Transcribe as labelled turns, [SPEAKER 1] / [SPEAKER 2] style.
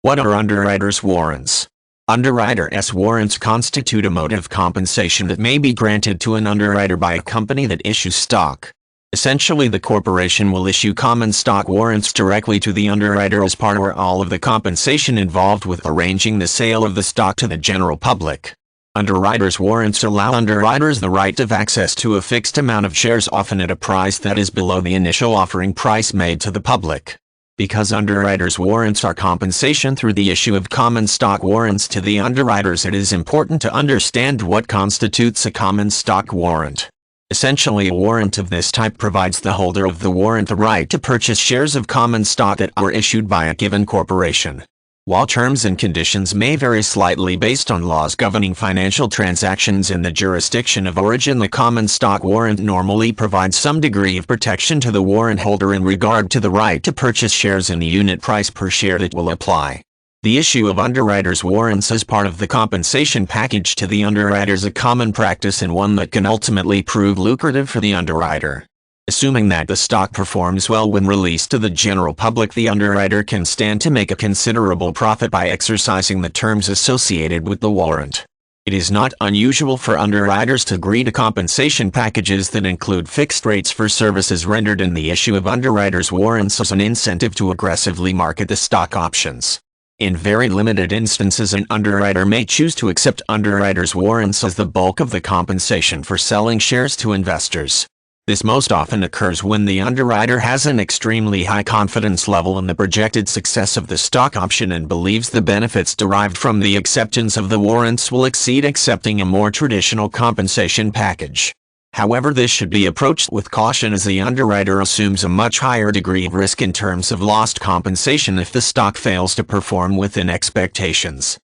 [SPEAKER 1] What are underwriters' warrants? Underwriters' warrants constitute a mode of compensation that may be granted to an underwriter by a company that issues stock. Essentially, the corporation will issue common stock warrants directly to the underwriter as part or all of the compensation involved with arranging the sale of the stock to the general public. Underwriters' warrants allow underwriters the right of access to a fixed amount of shares, often at a price that is below the initial offering price made to the public. Because underwriters' warrants are compensation through the issue of common stock warrants to the underwriters, it is important to understand what constitutes a common stock warrant. Essentially, a warrant of this type provides the holder of the warrant the right to purchase shares of common stock that are issued by a given corporation. While terms and conditions may vary slightly based on laws governing financial transactions in the jurisdiction of origin, the common stock warrant normally provides some degree of protection to the warrant holder in regard to the right to purchase shares and the unit price per share that will apply. The issue of underwriters' warrants as part of the compensation package to the underwriter is a common practice and one that can ultimately prove lucrative for the underwriter. Assuming that the stock performs well when released to the general public, the underwriter can stand to make a considerable profit by exercising the terms associated with the warrant. It is not unusual for underwriters to agree to compensation packages that include fixed rates for services rendered, and the issue of underwriters' warrants as an incentive to aggressively market the stock options. In very limited instances, an underwriter may choose to accept underwriters' warrants as the bulk of the compensation for selling shares to investors. This most often occurs when the underwriter has an extremely high confidence level in the projected success of the stock option and believes the benefits derived from the acceptance of the warrants will exceed accepting a more traditional compensation package. However, this should be approached with caution, as the underwriter assumes a much higher degree of risk in terms of lost compensation if the stock fails to perform within expectations.